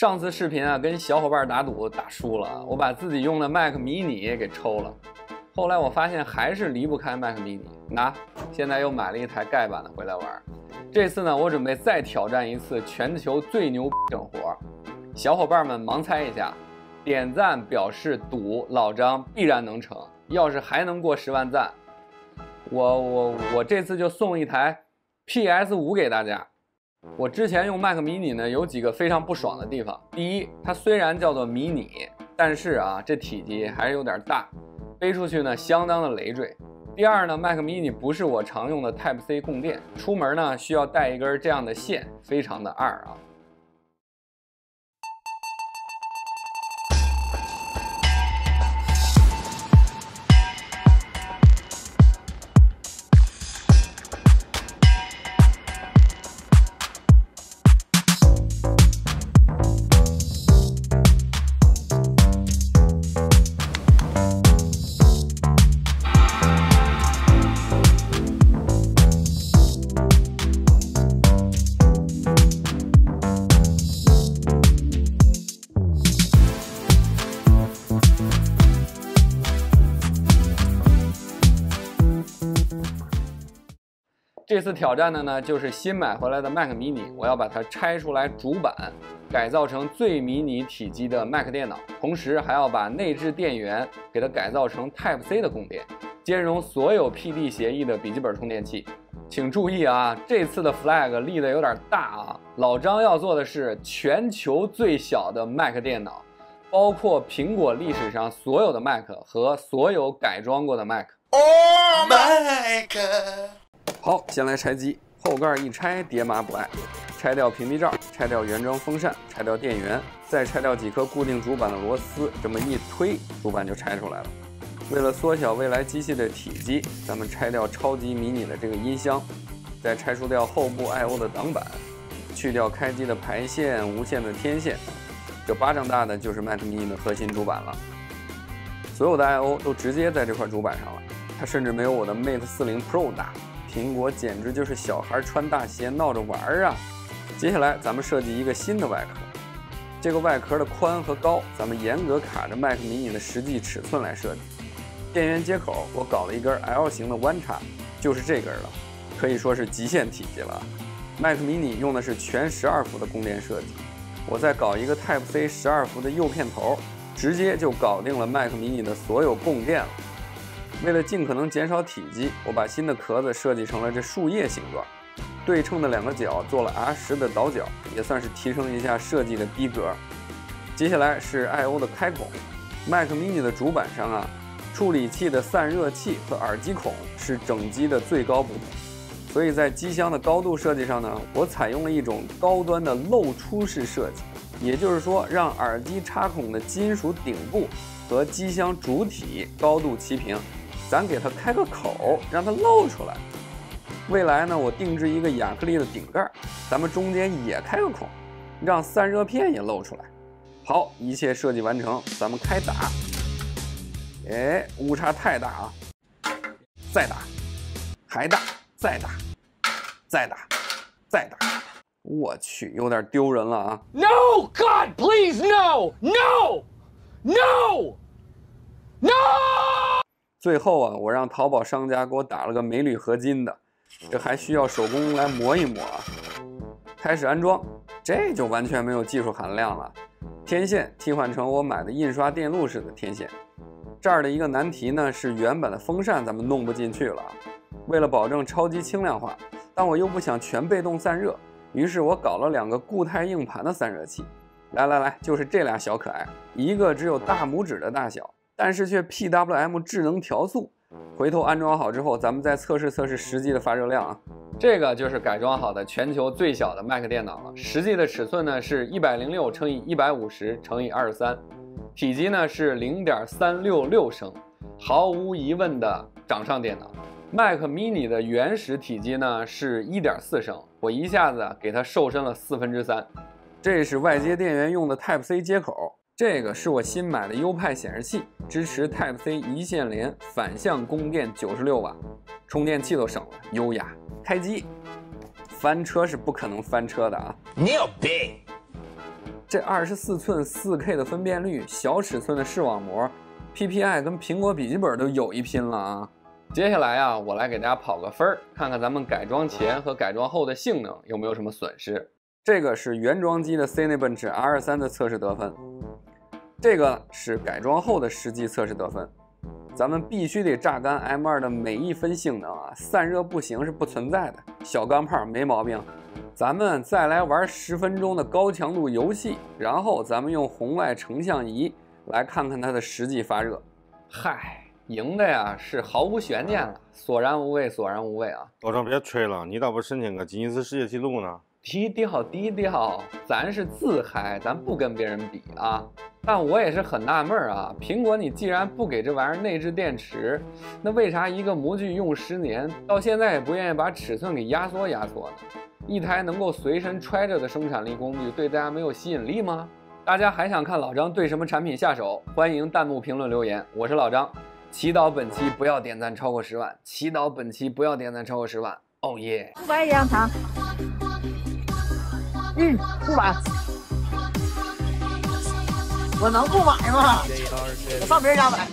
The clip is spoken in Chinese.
上次视频啊，跟小伙伴打赌打输了，我把自己用的 Mac mini 给抽了。后来我发现还是离不开 Mac mini， 现在又买了一台盖板的回来玩。这次呢，我准备再挑战一次全球最牛整活。小伙伴们盲猜一下，点赞表示赌老张必然能成。要是还能过10万赞，我这次就送一台 PS5 给大家。我之前用 Mac mini 呢，有几个非常不爽的地方。第一，它虽然叫做迷你，但是啊，这体积还是有点大，背出去呢相当的累赘。第二呢 ，Mac mini 不是我常用的 Type C 供电，出门呢需要带一根这样的线，非常的二啊。这次挑战的呢，就是新买回来的 Mac mini， 我要把它拆出来主板，改造成最迷你体积的 Mac 电脑，同时还要把内置电源给它改造成 Type C 的供电，兼容所有 PD 协议的笔记本充电器。请注意啊，这次的 flag 立得有点大啊！老张要做的是全球最小的 Mac 电脑，包括苹果历史上所有的 Mac 和所有改装过的 Mac。Oh my god！好，先来拆机，后盖一拆，爹妈不爱。拆掉屏蔽罩，拆掉原装风扇，拆掉电源，再拆掉几颗固定主板的螺丝，这么一推，主板就拆出来了。为了缩小未来机器的体积，咱们拆掉超级迷你的这个音箱，再拆除掉后部 I/O 的挡板，去掉开机的排线、无线的天线。这巴掌大的就是 Mac mini 的核心主板了。所有的 I/O 都直接在这块主板上了，它甚至没有我的 Mate 40 Pro 大。苹果简直就是小孩穿大鞋闹着玩啊！接下来咱们设计一个新的外壳，这个外壳的宽和高，咱们严格卡着 Mac mini 的实际尺寸来设计。电源接口我搞了一根 L 型的弯插，就是这根了，可以说是极限体积了。Mac mini 用的是全12伏的供电设计，我再搞一个 Type C 12伏的右片头，直接就搞定了 Mac mini 的所有供电了。为了尽可能减少体积，我把新的壳子设计成了这树叶形状，对称的2个角做了 R10的倒角，也算是提升一下设计的逼格。接下来是 I/O 的开孔。Mac mini 的主板上啊，处理器的散热器和耳机孔是整机的最高部分，所以在机箱的高度设计上呢，我采用了一种高端的露出式设计，也就是说，让耳机插孔的金属顶部和机箱主体高度齐平。咱给它开个口，让它露出来。未来呢，我定制一个亚克力的顶盖，咱们中间也开个孔，让散热片也露出来。好，一切设计完成，咱们开打。哎，误差太大啊！再打，还打，再打，再打，再打。我去，有点丢人了啊 ！No, God, please, no, no, no, no！最后啊，我让淘宝商家给我打了个镁铝合金的，这还需要手工来磨一磨啊。开始安装，这就完全没有技术含量了。天线替换成我买的印刷电路式的天线。这儿的一个难题呢是原版的风扇咱们弄不进去了。为了保证超级轻量化，但我又不想全被动散热，于是我搞了2个固态硬盘的散热器。来，就是这俩小可爱，一个只有大拇指的大小。但是却 PWM 智能调速，回头安装好之后，咱们再测试实际的发热量啊。这个就是改装好的全球最小的 Mac 电脑了，实际的尺寸呢是106乘以150乘以23，体积呢是0.366升，毫无疑问的掌上电脑。Mac mini 的原始体积呢是1.4升，我一下子给它瘦身了3/4。这是外接电源用的 Type C 接口。这个是我新买的优派显示器，支持 Type C 一线连反向供电96瓦，充电器都省了，优雅。开机，翻车是不可能翻车的啊！你有病！这24寸4K 的分辨率，小尺寸的视网膜 ，PPI 跟苹果笔记本都有一拼了啊！接下来啊，我来给大家跑个分儿，看看咱们改装前和改装后的性能有没有什么损失。这个是原装机的 Cinebench R3的测试得分，这个是改装后的实际测试得分。咱们必须得榨干 M2 的每一分性能啊，散热不行是不存在的，小钢炮没毛病。咱们再来玩10分钟的高强度游戏，然后咱们用红外成像仪来看看它的实际发热。嗨，赢的呀是毫无悬念了，索然无味，索然无味啊！老张别吹了，你倒不申请个吉尼斯世界纪录呢？低调低调，咱是自嗨，咱不跟别人比啊。但我也是很纳闷啊，苹果你既然不给这玩意儿内置电池，那为啥一个模具用10年，到现在也不愿意把尺寸给压缩压缩呢？一台能够随身揣着的生产力工具，对大家没有吸引力吗？大家还想看老张对什么产品下手？欢迎弹幕评论留言。我是老张，祈祷本期不要点赞超过10万，祈祷本期不要点赞超过10万。哦耶！不买一样糖。不买。我能不买吗？我上别人家买。